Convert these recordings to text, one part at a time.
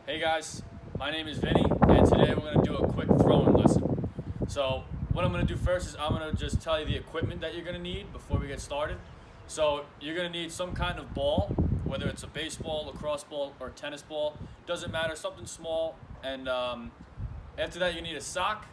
Hey guys, my name is Vinny, and today we're going to do a quick throwing lesson. So what I'm going to do first is I'm going to just tell you the equipment that you're going to need before we get started. So you're going to need some kind of ball, whether it's a baseball, lacrosse ball, or tennis ball. Doesn't matter, something small. And after that you need a sock.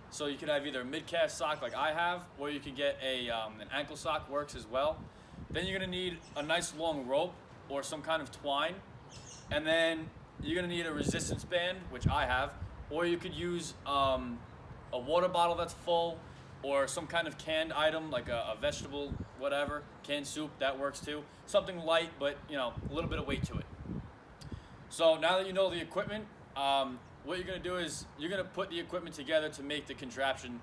So you can have either a mid-calf sock like I have, or you can get an ankle sock, works as well. Then you're going to need a nice long rope or some kind of twine. And then you're gonna need a resistance band, which I have, or you could use a water bottle that's full, or some kind of canned item like a vegetable, whatever, canned soup, that works too. Something light, but a little bit of weight to it. So now that you know the equipment, what you're gonna do is you're gonna put the equipment together to make the contraption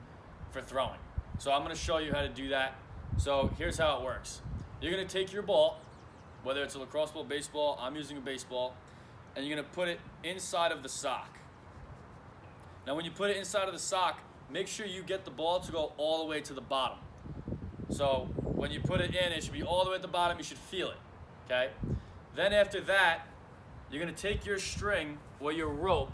for throwing. So I'm gonna show you how to do that. So here's how it works. You're gonna take your ball, whether it's a lacrosse ball, baseball, I'm using a baseball, and you're gonna put it inside of the sock. Now when you put it inside of the sock, make sure you get the ball to go all the way to the bottom. So when you put it in, it should be all the way at the bottom, you should feel it, okay? Then after that, you're gonna take your string or your rope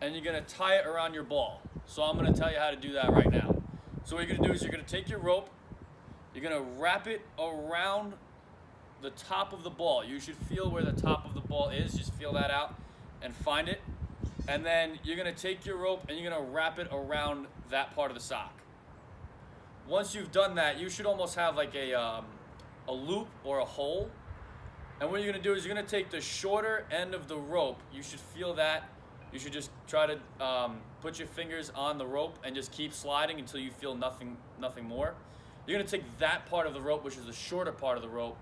and you're gonna tie it around your ball. So I'm gonna tell you how to do that right now. So what you're gonna do is you're gonna take your rope, you're gonna wrap it around the top of the ball. You should feel where the top of the ball is. Just feel that out and find it. And then you're gonna take your rope and you're gonna wrap it around that part of the sock. Once you've done that, you should almost have like a loop or a hole. And what you're gonna do is you're gonna take the shorter end of the rope. You should feel that. You should just try to put your fingers on the rope and just keep sliding until you feel nothing more. You're gonna take that part of the rope, which is the shorter part of the rope,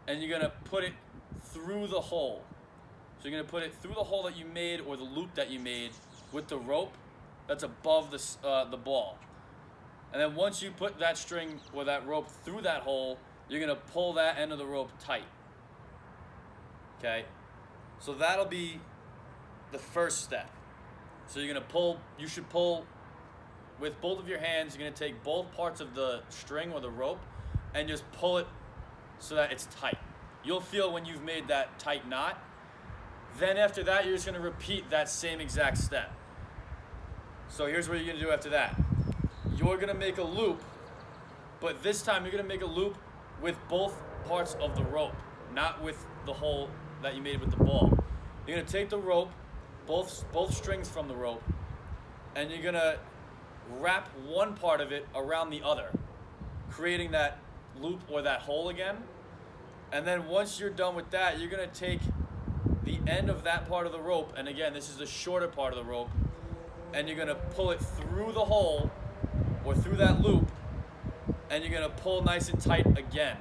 and you're gonna put it through the hole. So you're gonna put it through the hole that you made or the loop that you made with the rope that's above the ball. And then once you put that string or that rope through that hole, you're gonna pull that end of the rope tight. Okay? So that'll be the first step. So you're gonna pull, you should pull with both of your hands. You're gonna take both parts of the string or the rope and just pull it so that it's tight. You'll feel when you've made that tight knot. Then after that, you're just gonna repeat that same exact step. So here's what you're gonna do after that. You're gonna make a loop, but this time you're gonna make a loop with both parts of the rope, not with the hole that you made with the ball. You're gonna take the rope, both strings from the rope, and you're gonna wrap one part of it around the other, creating that loop or that hole again. And then once you're done with that, you're gonna take the end of that part of the rope, and again, this is the shorter part of the rope, and you're gonna pull it through the hole or through that loop, and you're gonna pull nice and tight again.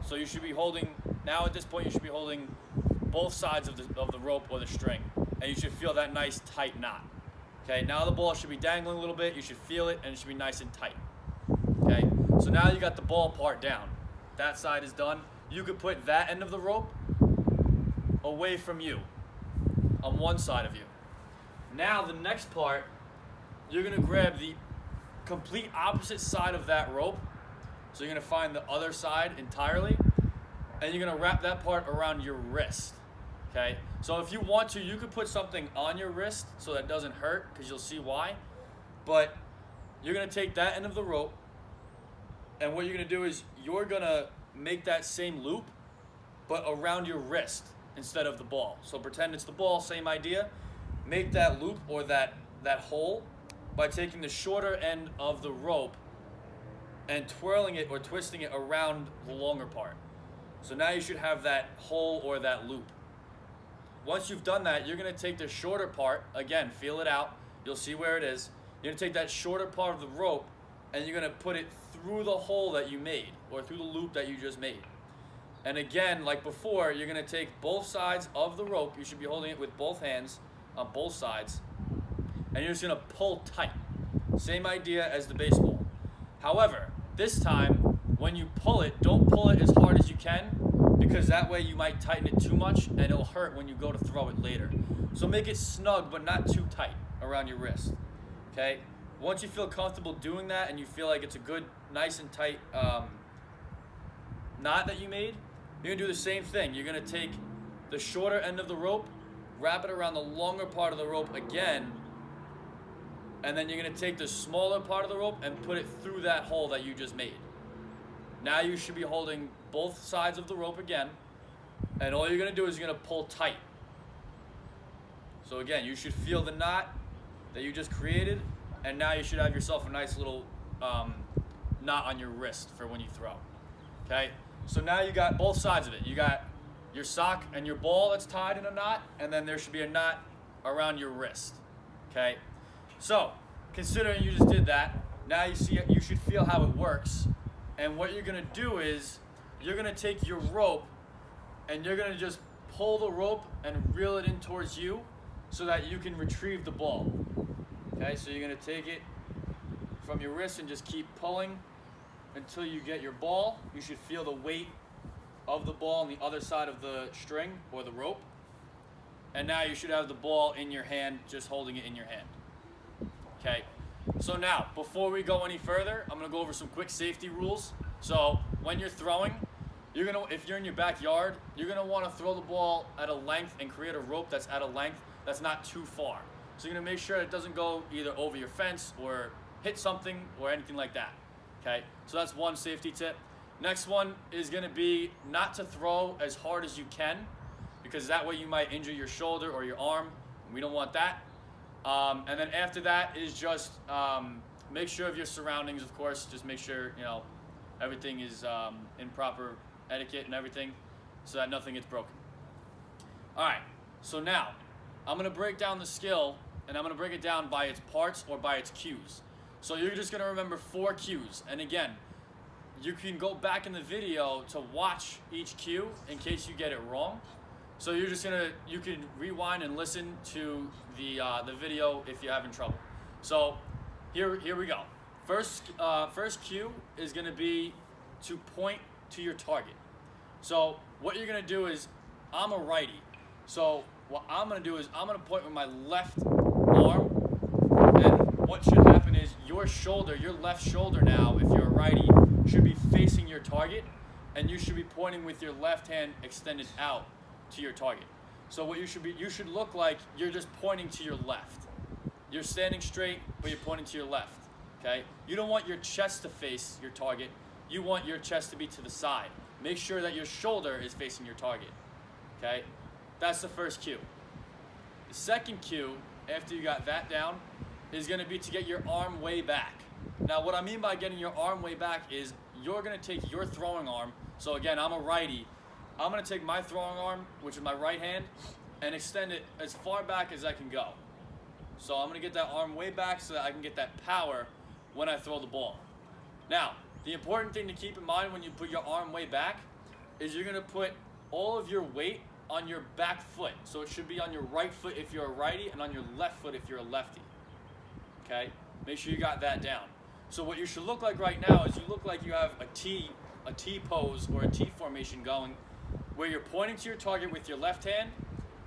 So you should be holding, now at this point, you should be holding both sides of the rope or the string, and you should feel that nice tight knot. Okay, now the ball should be dangling a little bit, you should feel it, and it should be nice and tight. Okay, so now you got the ball part down. That side is done. You could put that end of the rope away from you, on one side of you. Now the next part, you're gonna grab the complete opposite side of that rope. So you're gonna find the other side entirely, and you're gonna wrap that part around your wrist. Okay, so if you want to, you could put something on your wrist so that doesn't hurt, because you'll see why. But you're gonna take that end of the rope, and what you're gonna do is you're gonna make that same loop, but around your wrist instead of the ball. So pretend it's the ball, same idea. Make that loop or that hole by taking the shorter end of the rope and twirling it or twisting it around the longer part. So now you should have that hole or that loop. Once you've done that, you're gonna take the shorter part, again, feel it out, you'll see where it is. You're gonna take that shorter part of the rope and you're gonna put it through the hole that you made or through the loop that you just made. And again, like before, you're gonna take both sides of the rope, you should be holding it with both hands on both sides, and you're just gonna pull tight. Same idea as the baseball. However, this time, when you pull it, don't pull it as hard as you can, because that way you might tighten it too much and it'll hurt when you go to throw it later. So make it snug but not too tight around your wrist, okay? Once you feel comfortable doing that and you feel like it's a good, nice and tight knot that you made, you're gonna do the same thing. You're gonna take the shorter end of the rope, wrap it around the longer part of the rope again, and then you're going to take the smaller part of the rope and put it through that hole that you just made. Now you should be holding both sides of the rope again, and all you're going to do is you're going to pull tight. So again, you should feel the knot that you just created, and now you should have yourself a nice little knot on your wrist for when you throw. Okay? So now you got both sides of it. You got your sock and your ball that's tied in a knot, and then there should be a knot around your wrist. Okay? So, considering you just did that, now you should feel how it works. And what you're gonna do is, you're gonna take your rope and you're gonna just pull the rope and reel it in towards you so that you can retrieve the ball. Okay, so you're gonna take it from your wrist and just keep pulling until you get your ball. You should feel the weight of the ball on the other side of the string or the rope. And now you should have the ball in your hand, just holding it in your hand. Okay, so now, before we go any further, I'm gonna go over some quick safety rules. So when you're throwing, if you're in your backyard, you're gonna wanna throw the ball at a length and create a rope that's at a length that's not too far. So you're gonna make sure it doesn't go either over your fence or hit something or anything like that. Okay, so that's one safety tip. Next one is gonna be not to throw as hard as you can, because that way you might injure your shoulder or your arm. We don't want that. And then after that is just make sure of your surroundings, of course. Just make sure, everything is in proper etiquette and everything so that nothing gets broken. All right, so now I'm going to break down the skill, and I'm going to break it down by its parts or by its cues. So you're just going to remember 4 cues. And again, you can go back in the video to watch each cue in case you get it wrong. So you can rewind and listen to the video if you're having trouble. So here we go. First cue is gonna be to point to your target. So what you're gonna do is, I'm a righty. So what I'm gonna do is I'm gonna point with my left arm, and what should happen is your left shoulder now, if you're a righty, should be facing your target, and you should be pointing with your left hand extended out to your target. So what you should look like you're just pointing to your left. You're standing straight, but you're pointing to your left. Okay? You don't want your chest to face your target. You want your chest to be to the side. Make sure that your shoulder is facing your target. Okay? That's the first cue. The second cue, after you got that down, is going to be to get your arm way back. Now, what I mean by getting your arm way back is you're going to take your throwing arm. So again, I'm a righty. I'm going to take my throwing arm, which is my right hand, and extend it as far back as I can go. So I'm going to get that arm way back so that I can get that power when I throw the ball. Now, the important thing to keep in mind when you put your arm way back is you're going to put all of your weight on your back foot. So it should be on your right foot if you're a righty and on your left foot if you're a lefty. Okay? Make sure you got that down. So what you should look like right now is you look like you have a T pose or a T formation going, where you're pointing to your target with your left hand,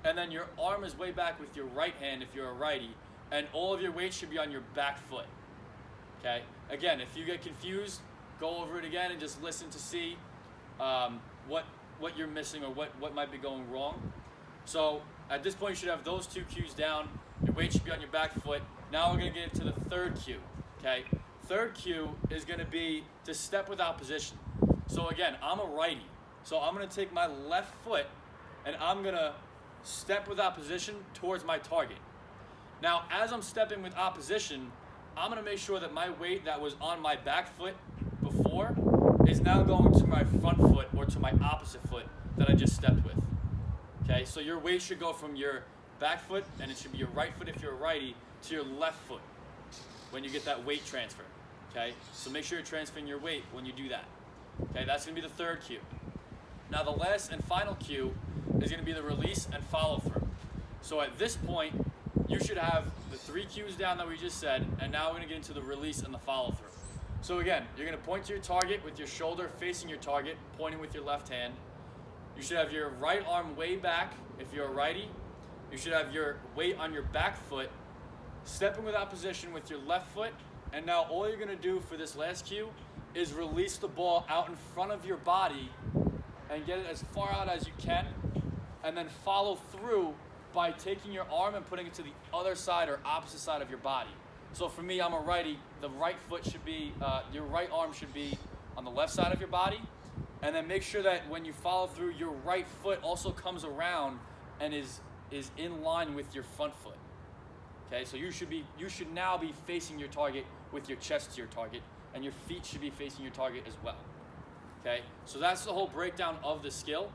and then your arm is way back with your right hand if you're a righty, and all of your weight should be on your back foot. Okay? Again, if you get confused, go over it again and just listen to see what you're missing or what might be going wrong. So at this point, you should have those 2 cues down. Your weight should be on your back foot. Now we're going to get into the third cue. Okay? Third cue is going to be to step without position. So again, I'm a righty. So I'm going to take my left foot and I'm going to step with opposition towards my target. Now, as I'm stepping with opposition, I'm going to make sure that my weight that was on my back foot before is now going to my front foot or to my opposite foot that I just stepped with. Okay, so your weight should go from your back foot, and it should be your right foot if you're a righty, to your left foot when you get that weight transfer. Okay, so make sure you're transferring your weight when you do that. Okay, that's going to be the third cue. Now the last and final cue is going to be the release and follow through. So at this point, you should have the 3 cues down that we just said, and now we're going to get into the release and the follow through. So again, you're going to point to your target with your shoulder facing your target, pointing with your left hand. You should have your right arm way back if you're a righty. You should have your weight on your back foot, stepping with opposition with your left foot, and now all you're going to do for this last cue is release the ball out in front of your body and get it as far out as you can and then follow through by taking your arm and putting it to the other side or opposite side of your body. So for me, I'm a righty. The right foot should be, your right arm should be on the left side of your body. And then make sure that when you follow through, your right foot also comes around and is in line with your front foot. Okay, so you should now be facing your target with your chest to your target, and your feet should be facing your target as well. Okay, so that's the whole breakdown of the skill.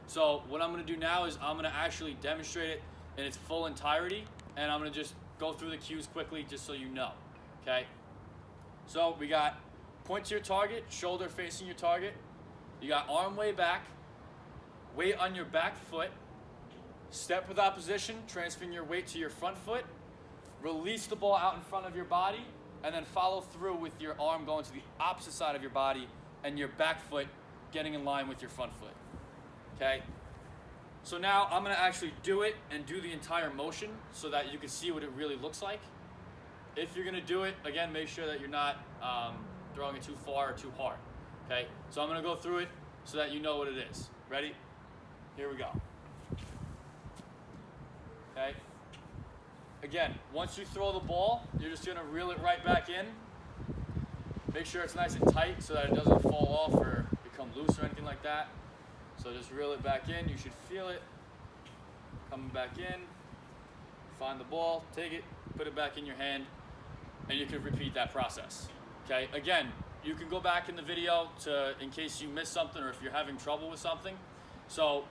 So what I'm going to do now is I'm going to actually demonstrate it in its full entirety, and I'm going to just go through the cues quickly just so you know. Okay, so we got point to your target, shoulder facing your target. You got arm way back, weight on your back foot, step with opposition, transferring your weight to your front foot, release the ball out in front of your body, and then follow through with your arm going to the opposite side of your body and your back foot getting in line with your front foot. Okay? So now I'm going to actually do it and do the entire motion so that you can see what it really looks like. If you're going to do it, again, make sure that you're not throwing it too far or too hard. Okay? So I'm going to go through it so that you know what it is. Ready? Here we go. Okay? Again, once you throw the ball, you're just going to reel it right back in. Make sure it's nice and tight so that it doesn't fall off or become loose or anything like that. So just reel it back in. You should feel it coming back in. Find the ball, take it, put it back in your hand, and you can repeat that process. Okay? Again, you can go back in the video in case you missed something or if you're having trouble with something. So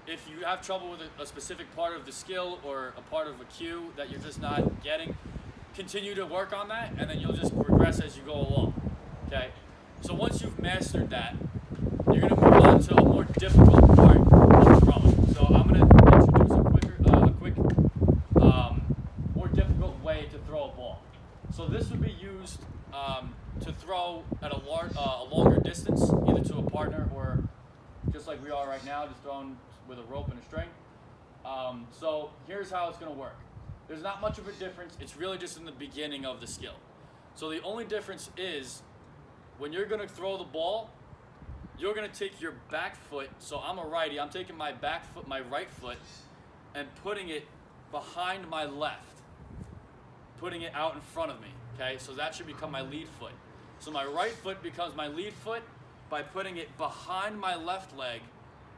if you have trouble with a specific part of the skill or a part of a cue that you're just not getting, continue to work on that, and then you'll just progress as you go along. Okay? So once you've mastered that, you're going to move on to a more difficult part of throwing. So I'm going to introduce a quick, more difficult way to throw a ball. So this would be used to throw at a longer distance, either to a partner or just like we are right now, just throwing with a rope and a string. So here's how it's going to work. There's not much of a difference. It's really just in the beginning of the skill. So the only difference is when you're going to throw the ball, you're going to take your back foot. So I'm a righty. I'm taking my back foot, my right foot, and putting it behind my left, putting it out in front of me. Okay, so that should become my lead foot. So my right foot becomes my lead foot by putting it behind my left leg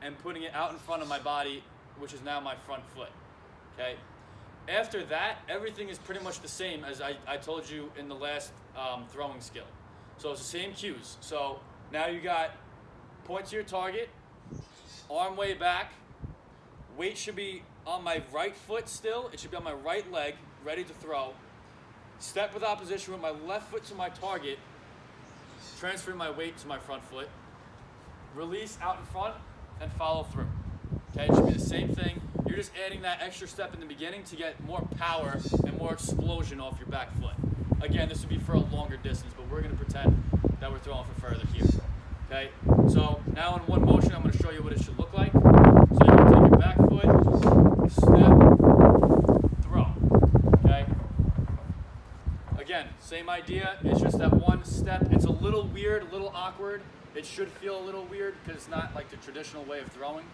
and putting it out in front of my body, which is now my front foot. Okay. After that, everything is pretty much the same as I told you in the last throwing skill. So it's the same cues. So now you got point to your target, arm way back, weight should be on my right foot still. It should be on my right leg, ready to throw. Step with opposition with my left foot to my target, transferring my weight to my front foot. Release out in front and follow through. Okay, it should be the same thing. You're just adding that extra step in the beginning to get more power and more explosion off your back foot. Again, this would be for a longer distance, but we're going to pretend that we're throwing for further here. Okay, so now in one motion, I'm going to show you what it should look like. So you're going to take your back foot, step, throw. Okay. Again, same idea. It's just that one step. It's a little weird, a little awkward. It should feel a little weird because it's not like the traditional way of throwing,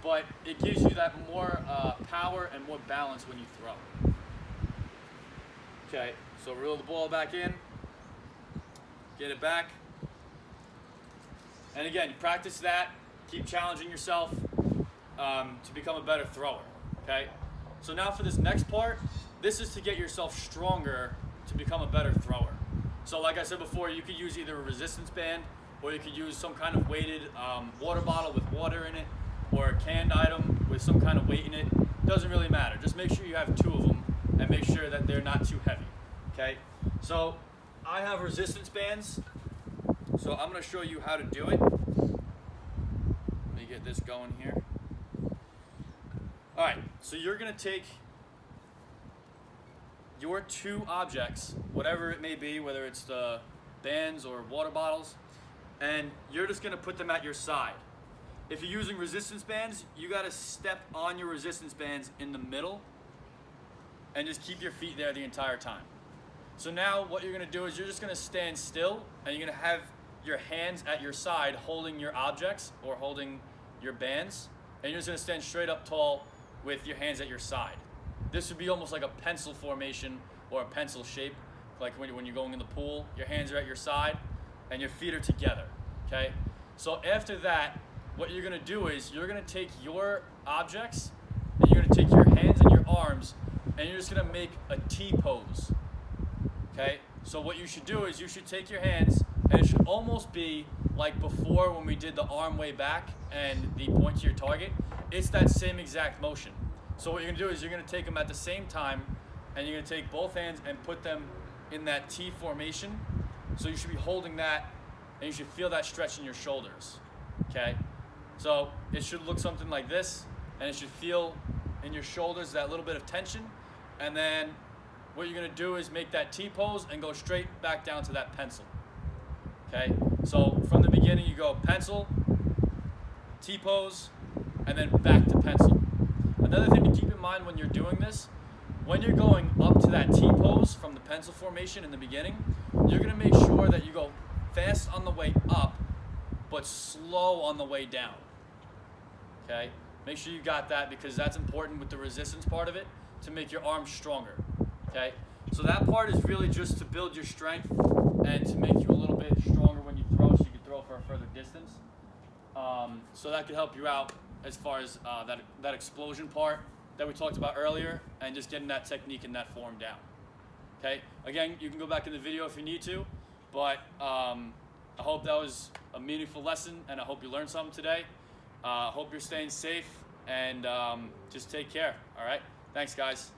but it gives you that more power and more balance when you throw. Okay, so reel the ball back in, get it back, and again, you practice that, keep challenging yourself to become a better thrower, okay? So now for this next part, this is to get yourself stronger to become a better thrower. So like I said before, you could use either a resistance band or you could use some kind of weighted water bottle with water in it, or a canned item with some kind of weight in it. Doesn't really matter. Just make sure you have two of them and make sure that they're not too heavy. Okay? So I have resistance bands. So I'm going to show you how to do it. Let me get this going here. All right. So you're going to take your two objects, whatever it may be, whether it's the bands or water bottles, and you're just going to put them at your side. If you're using resistance bands, you got to step on your resistance bands in the middle and just keep your feet there the entire time. So now what you're going to do is you're just going to stand still and you're going to have your hands at your side holding your objects or holding your bands, and you're just gonna stand straight up tall with your hands at your side. This would be almost like a pencil formation or a pencil shape, like when you're going in the pool. Your hands are at your side and your feet are together, okay? So after that, what you're gonna do is you're gonna take your objects and you're gonna take your hands and your arms and you're just gonna make a T pose, okay? So what you should do is you should take your hands and it should almost be like before when we did the arm way back and the point to your target. It's that same exact motion. So what you're gonna do is you're gonna take them at the same time and you're gonna take both hands and put them in that T formation. So you should be holding that and you should feel that stretch in your shoulders, okay? So it should look something like this and it should feel in your shoulders that little bit of tension, and then what you're gonna do is make that T pose and go straight back down to that pencil, okay? So from the beginning you go pencil, T pose, and then back to pencil. Another thing to keep in mind when you're doing this, when you're going up to that T pose from the pencil formation in the beginning, you're gonna make sure that you go fast on the way up, but slow on the way down, okay? Make sure you got that because that's important with the resistance part of it to make your arms stronger, okay? So that part is really just to build your strength and to make you a little bit stronger when you throw so you can throw for a further distance. So that could help you out as far as that explosion part that we talked about earlier and just getting that technique and that form down. Okay, again, you can go back in the video if you need to, but I hope that was a meaningful lesson and I hope you learned something today. Hope you're staying safe and just take care, all right? Thanks, guys.